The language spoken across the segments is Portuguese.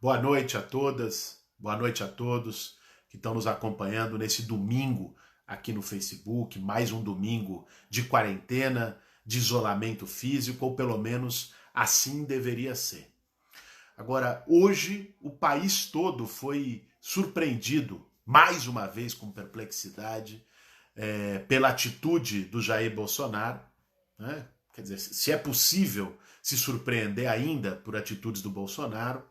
Boa noite a todas, boa noite a todos que estão nos acompanhando nesse domingo aqui no Facebook, mais um domingo de quarentena, de isolamento físico, ou pelo menos assim deveria ser. Agora, hoje o país todo foi surpreendido, mais uma vez com perplexidade, pela atitude do Jair Bolsonaro, né? Quer dizer, se é possível se surpreender ainda por atitudes do Bolsonaro,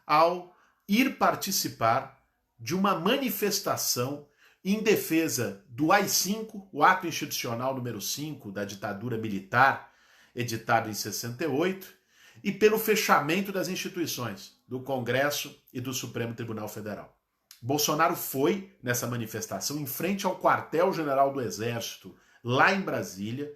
ao ir participar de uma manifestação em defesa do AI-5, o ato institucional número 5 da ditadura militar, editado em 68, e pelo fechamento das instituições, do Congresso e do Supremo Tribunal Federal. Bolsonaro foi nessa manifestação em frente ao quartel-general do Exército, lá em Brasília,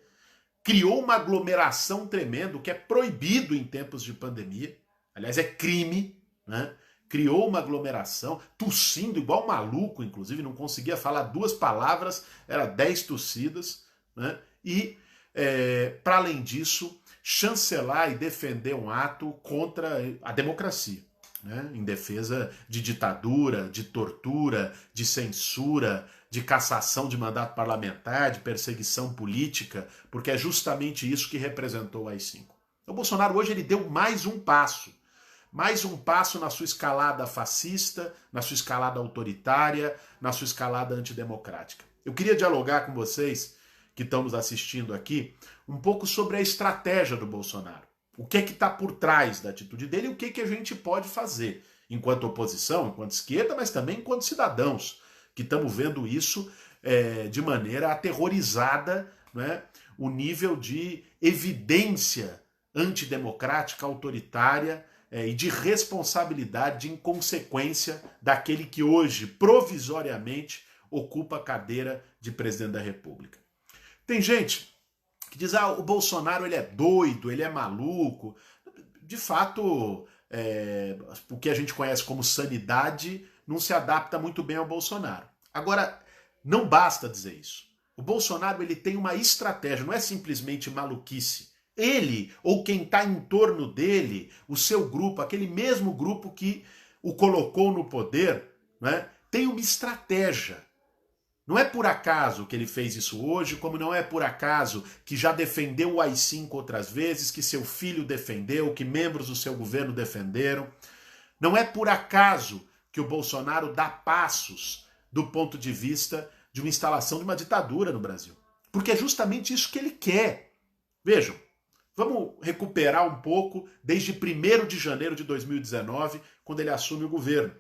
criou uma aglomeração tremenda, que é proibido em tempos de pandemia, aliás, é crime, né? Criou uma aglomeração, tossindo igual maluco, inclusive, não conseguia falar 2 palavras, era 10 tossidas, né? E, para além disso, chancelar e defender um ato contra a democracia, né? Em defesa de ditadura, de tortura, de censura, de cassação de mandato parlamentar, de perseguição política, porque é justamente isso que representou o AI-5. O Bolsonaro hoje ele deu mais um passo na sua escalada fascista, na sua escalada autoritária, na sua escalada antidemocrática. Eu queria dialogar com vocês que estão nos assistindo aqui um pouco sobre a estratégia do Bolsonaro. O que é que está por trás da atitude dele e o que é que a gente pode fazer enquanto oposição, enquanto esquerda, mas também enquanto cidadãos, que estamos vendo isso de maneira aterrorizada, né? O nível de evidência antidemocrática, autoritária, e de responsabilidade, de inconsequência daquele que hoje, provisoriamente, ocupa a cadeira de presidente da República. Tem gente que diz, o Bolsonaro ele é doido, ele é maluco. De fato, o que a gente conhece como sanidade não se adapta muito bem ao Bolsonaro. Agora, não basta dizer isso. O Bolsonaro ele tem uma estratégia, não é simplesmente maluquice. Ele, ou quem está em torno dele, o seu grupo, aquele mesmo grupo que o colocou no poder, né, tem uma estratégia. Não é por acaso que ele fez isso hoje, como não é por acaso que já defendeu o AI-5 outras vezes, que seu filho defendeu, que membros do seu governo defenderam. Não é por acaso que o Bolsonaro dá passos do ponto de vista de uma instalação de uma ditadura no Brasil. Porque é justamente isso que ele quer. Vejam. Vamos recuperar um pouco desde 1º de janeiro de 2019, quando ele assume o governo,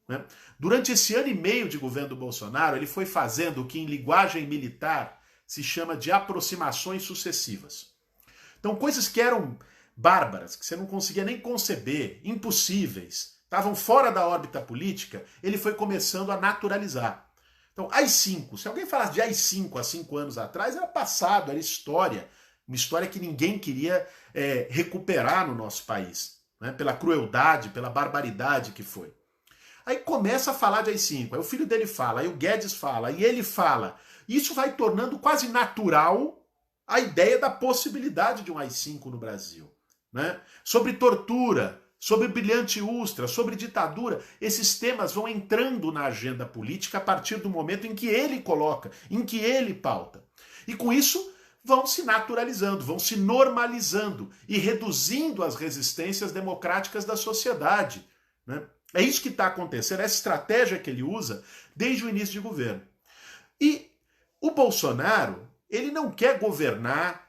né? Durante esse ano e meio de governo do Bolsonaro, ele foi fazendo o que em linguagem militar se chama de aproximações sucessivas. Então, coisas que eram bárbaras, que você não conseguia nem conceber, impossíveis, estavam fora da órbita política, ele foi começando a naturalizar. Então, AI-5, se alguém falasse de AI-5 há 5 anos atrás, era passado, era história. Uma história que ninguém queria recuperar no nosso país, né? Pela crueldade, pela barbaridade que foi. Aí começa a falar de AI-5, aí o filho dele fala, aí o Guedes fala, aí ele fala. Isso vai tornando quase natural a ideia da possibilidade de um AI-5 no Brasil, né? Sobre tortura, sobre brilhante ustra, sobre ditadura, esses temas vão entrando na agenda política a partir do momento em que ele coloca, em que ele pauta. E com isso vão se naturalizando, vão se normalizando e reduzindo as resistências democráticas da sociedade, né? É isso que está acontecendo, essa estratégia que ele usa desde o início de governo. E o Bolsonaro, ele não quer governar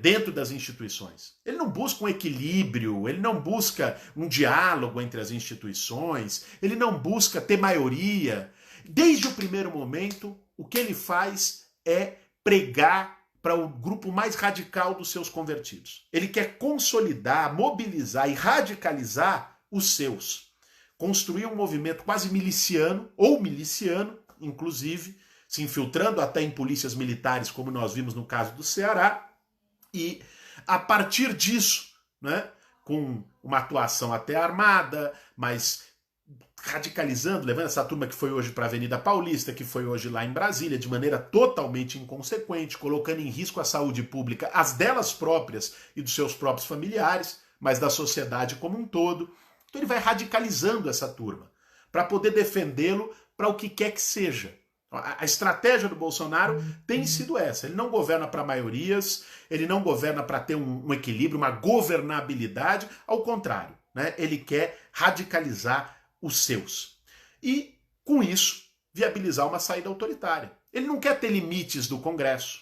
dentro das instituições. Ele não busca um equilíbrio, ele não busca um diálogo entre as instituições, ele não busca ter maioria. Desde o primeiro momento, o que ele faz é pregar para o grupo mais radical dos seus convertidos. Ele quer consolidar, mobilizar e radicalizar os seus. Construir um movimento quase miliciano, ou miliciano, inclusive, se infiltrando até em polícias militares, como nós vimos no caso do Ceará, e a partir disso, né, com uma atuação até armada, mas radicalizando, levando essa turma que foi hoje para a Avenida Paulista, que foi hoje lá em Brasília, de maneira totalmente inconsequente, colocando em risco a saúde pública, as delas próprias e dos seus próprios familiares, mas da sociedade como um todo. Então ele vai radicalizando essa turma para poder defendê-lo para o que quer que seja. A estratégia do Bolsonaro tem sido essa. Ele não governa para maiorias, ele não governa para ter um equilíbrio, uma governabilidade. Ao contrário, né? Ele quer radicalizar os seus. E, com isso, viabilizar uma saída autoritária. Ele não quer ter limites do Congresso.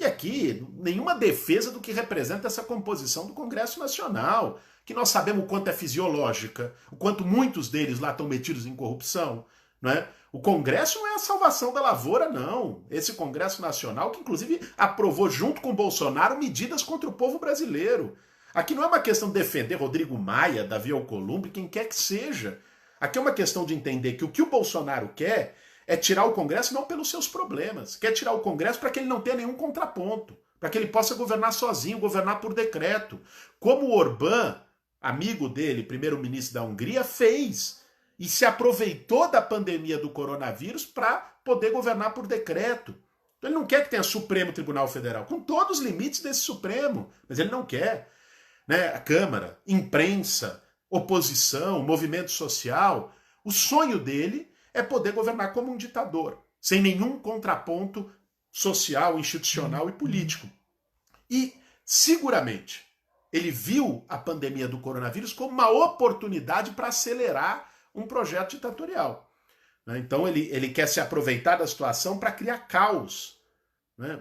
E aqui, nenhuma defesa do que representa essa composição do Congresso Nacional, que nós sabemos o quanto é fisiológica, o quanto muitos deles lá estão metidos em corrupção, não é? O Congresso não é a salvação da lavoura, não. Esse Congresso Nacional, que inclusive aprovou junto com o Bolsonaro medidas contra o povo brasileiro. Aqui não é uma questão de defender Rodrigo Maia, Davi Alcolumbre, quem quer que seja. Aqui é uma questão de entender que o Bolsonaro quer é tirar o Congresso não pelos seus problemas, quer tirar o Congresso para que ele não tenha nenhum contraponto, para que ele possa governar sozinho, governar por decreto, como o Orbán, amigo dele, primeiro-ministro da Hungria, fez e se aproveitou da pandemia do coronavírus para poder governar por decreto. Então ele não quer que tenha Supremo Tribunal Federal, com todos os limites desse Supremo, mas ele não quer. Né? A Câmara, imprensa, oposição, movimento social, o sonho dele é poder governar como um ditador, sem nenhum contraponto social, institucional e político. E, seguramente, ele viu a pandemia do coronavírus como uma oportunidade para acelerar um projeto ditatorial. Então ele quer se aproveitar da situação para criar caos.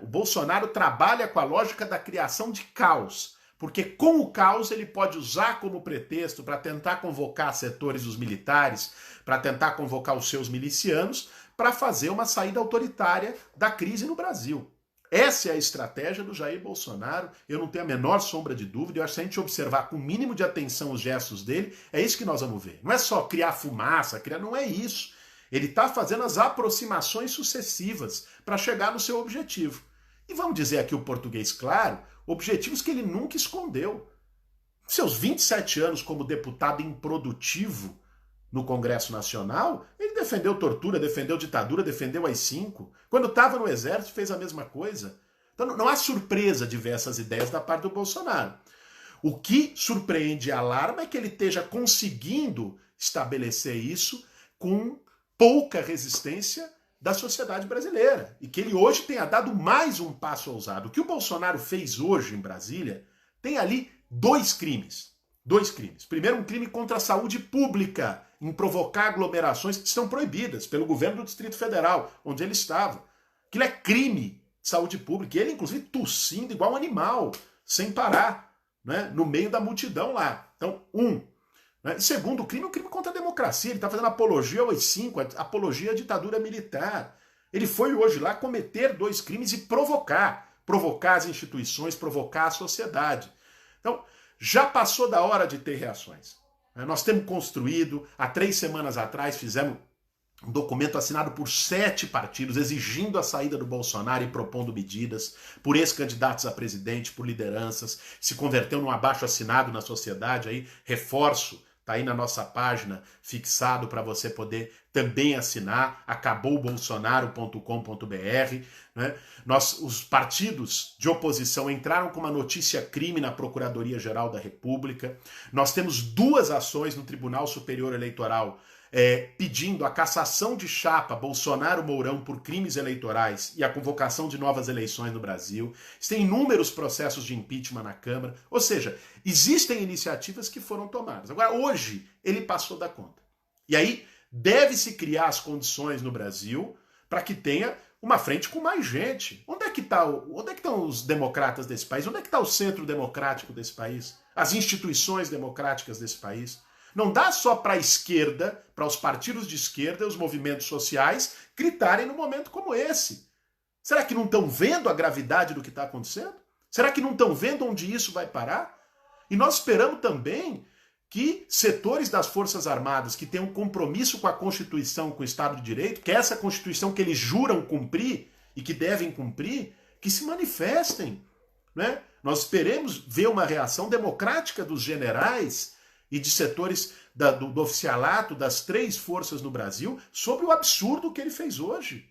O Bolsonaro trabalha com a lógica da criação de caos, porque com o caos ele pode usar como pretexto para tentar convocar setores dos militares, para tentar convocar os seus milicianos, para fazer uma saída autoritária da crise no Brasil. Essa é a estratégia do Jair Bolsonaro, eu não tenho a menor sombra de dúvida, eu acho que se a gente observar com o mínimo de atenção os gestos dele, é isso que nós vamos ver. Não é só criar fumaça, não é isso. Ele está fazendo as aproximações sucessivas para chegar no seu objetivo. E vamos dizer aqui o português claro, objetivos que ele nunca escondeu. Seus 27 anos como deputado improdutivo no Congresso Nacional, ele defendeu tortura, defendeu ditadura, defendeu AI-5. Quando estava no Exército, fez a mesma coisa. Então não há surpresa de ver essas ideias da parte do Bolsonaro. O que surpreende e alarma é que ele esteja conseguindo estabelecer isso com pouca resistência da sociedade brasileira. E que ele hoje tenha dado mais um passo ousado. O que o Bolsonaro fez hoje em Brasília tem ali dois crimes. Dois crimes. Primeiro, um crime contra a saúde pública, em provocar aglomerações que estão proibidas pelo governo do Distrito Federal, onde ele estava. Aquilo é crime de saúde pública. E ele, inclusive, tossindo igual um animal, sem parar, né, no meio da multidão lá. Então, E segundo crime, um crime contra a democracia. Ele está fazendo apologia ao AI-5, apologia à ditadura militar. Ele foi hoje lá cometer dois crimes e provocar as instituições, provocar a sociedade. Então, já passou da hora de ter reações. Nós temos construído, há 3 semanas atrás, fizemos um documento assinado por 7 partidos, exigindo a saída do Bolsonaro e propondo medidas por ex-candidatos a presidente, por lideranças, se converteu num abaixo-assinado na sociedade, aí reforço, está aí na nossa página, fixado para você poder também assinar, acaboubolsonaro.com.br. Né? Os partidos de oposição entraram com uma notícia crime na Procuradoria-Geral da República. Nós temos 2 ações no Tribunal Superior Eleitoral pedindo a cassação de chapa Bolsonaro-Mourão por crimes eleitorais e a convocação de novas eleições no Brasil. Tem inúmeros processos de impeachment na Câmara. Ou seja, existem iniciativas que foram tomadas. Agora, hoje, ele passou da conta. E aí, deve-se criar as condições no Brasil para que tenha uma frente com mais gente. Onde é que estão os democratas desse país? Onde é que está o centro democrático desse país? As instituições democráticas desse país? Não dá só para a esquerda, para os partidos de esquerda e os movimentos sociais gritarem num momento como esse. Será que não estão vendo a gravidade do que está acontecendo? Será que não estão vendo onde isso vai parar? E nós esperamos também que setores das Forças Armadas que têm um compromisso com a Constituição, com o Estado de Direito, que é essa Constituição que eles juram cumprir e que devem cumprir, que se manifestem. Né? Nós esperemos ver uma reação democrática dos generais e de setores do oficialato das 3 forças no Brasil sobre o absurdo que ele fez hoje.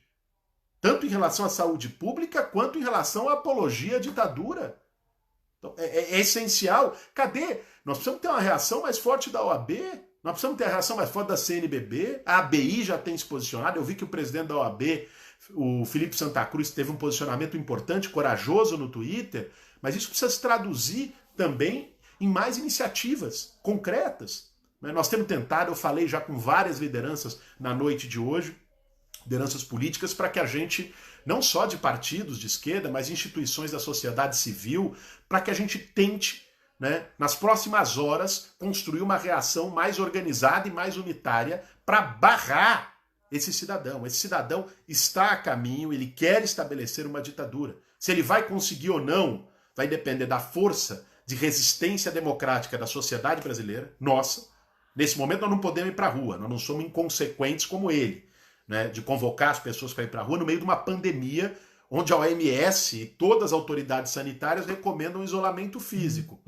Tanto em relação à saúde pública, quanto em relação à apologia à ditadura. Então, é essencial. Cadê? Nós precisamos ter uma reação mais forte da OAB, nós precisamos ter a reação mais forte da CNBB, a ABI já tem se posicionado, eu vi que o presidente da OAB, o Felipe Santa Cruz, teve um posicionamento importante, corajoso no Twitter, mas isso precisa se traduzir também em mais iniciativas concretas. Nós temos tentado, eu falei já com várias lideranças na noite de hoje, lideranças políticas, para que a gente, não só de partidos de esquerda, mas instituições da sociedade civil, para que a gente tente, nas próximas horas, construir uma reação mais organizada e mais unitária para barrar esse cidadão. Esse cidadão está a caminho, ele quer estabelecer uma ditadura. Se ele vai conseguir ou não, vai depender da força de resistência democrática da sociedade brasileira, nossa. Nesse momento nós não podemos ir para a rua, nós não somos inconsequentes como ele, de convocar as pessoas para ir para a rua no meio de uma pandemia onde a OMS e todas as autoridades sanitárias recomendam isolamento físico.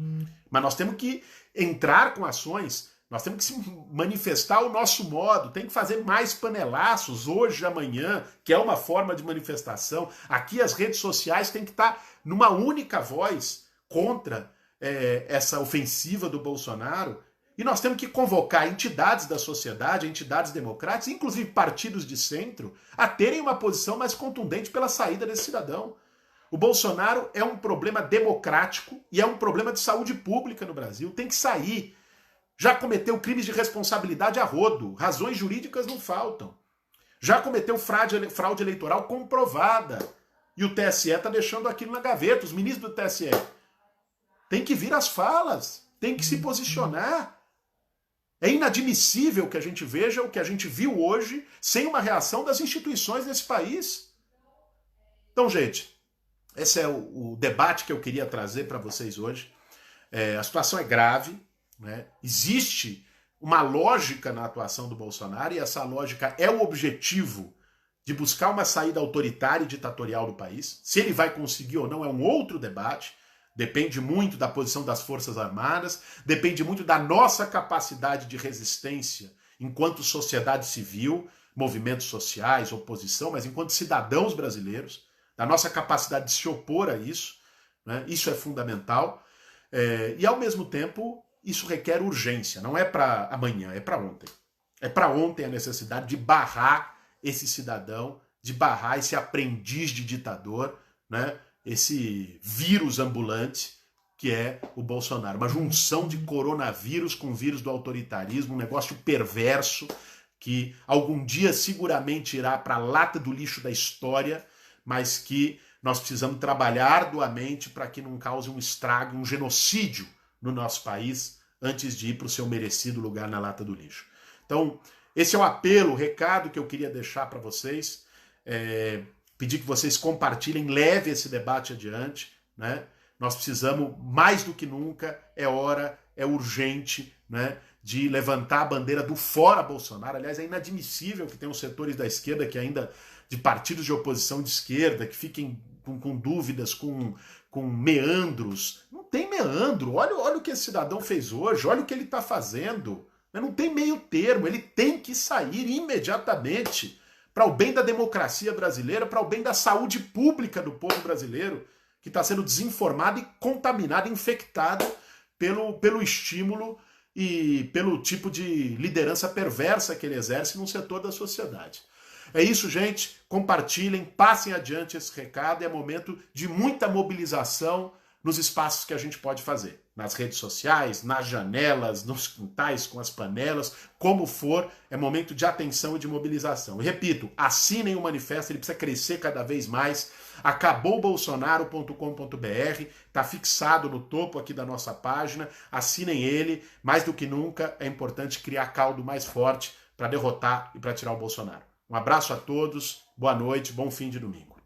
Mas nós temos que entrar com ações, nós temos que se manifestar ao nosso modo, tem que fazer mais panelaços hoje, amanhã, que é uma forma de manifestação. Aqui as redes sociais têm que estar numa única voz contra essa ofensiva do Bolsonaro. E nós temos que convocar entidades da sociedade, entidades democráticas, inclusive partidos de centro, a terem uma posição mais contundente pela saída desse cidadão. O Bolsonaro é um problema democrático e é um problema de saúde pública no Brasil. Tem que sair. Já cometeu crimes de responsabilidade a rodo. Razões jurídicas não faltam. Já cometeu fraude eleitoral comprovada. E o TSE está deixando aquilo na gaveta. Os ministros do TSE. Tem que vir às falas. Tem que se posicionar. É inadmissível que a gente veja o que a gente viu hoje sem uma reação das instituições desse país. Então, gente, esse é o debate que eu queria trazer para vocês hoje. A situação é grave, Existe uma lógica na atuação do Bolsonaro e essa lógica é o objetivo de buscar uma saída autoritária e ditatorial do país. Se ele vai conseguir ou não é um outro debate. Depende muito da posição das Forças Armadas, depende muito da nossa capacidade de resistência enquanto sociedade civil, movimentos sociais, oposição, mas enquanto cidadãos brasileiros, da nossa capacidade de se opor a isso. Isso é fundamental. E, ao mesmo tempo, isso requer urgência. Não é para amanhã, é para ontem. É para ontem a necessidade de barrar esse cidadão, de barrar esse aprendiz de ditador, esse vírus ambulante que é o Bolsonaro. Uma junção de coronavírus com vírus do autoritarismo, um negócio perverso que algum dia seguramente irá para a lata do lixo da história, mas que nós precisamos trabalhar arduamente para que não cause um estrago, um genocídio no nosso país antes de ir para o seu merecido lugar na lata do lixo. Então, esse é o apelo, o recado que eu queria deixar para vocês. Pedir que vocês compartilhem, leve esse debate adiante. Nós precisamos, mais do que nunca, é hora, é urgente, de levantar a bandeira do fora Bolsonaro. Aliás, é inadmissível que tenham setores da esquerda que ainda, de partidos de oposição de esquerda, que fiquem com dúvidas, com meandros. Não tem meandro. Olha o que esse cidadão fez hoje, olha o que ele está fazendo. Não tem meio termo, ele tem que sair imediatamente para o bem da democracia brasileira, para o bem da saúde pública do povo brasileiro, que está sendo desinformado e contaminado, infectado pelo estímulo e pelo tipo de liderança perversa que ele exerce num setor da sociedade. É isso, gente. Compartilhem, passem adiante esse recado. É momento de muita mobilização nos espaços que a gente pode fazer. Nas redes sociais, nas janelas, nos quintais, com as panelas, como for, é momento de atenção e de mobilização. E repito, assinem o manifesto, ele precisa crescer cada vez mais. Acaboubolsonaro.com.br, está fixado no topo aqui da nossa página, assinem ele. Mais do que nunca, é importante criar caldo mais forte para derrotar e para tirar o Bolsonaro. Um abraço a todos, boa noite, bom fim de domingo.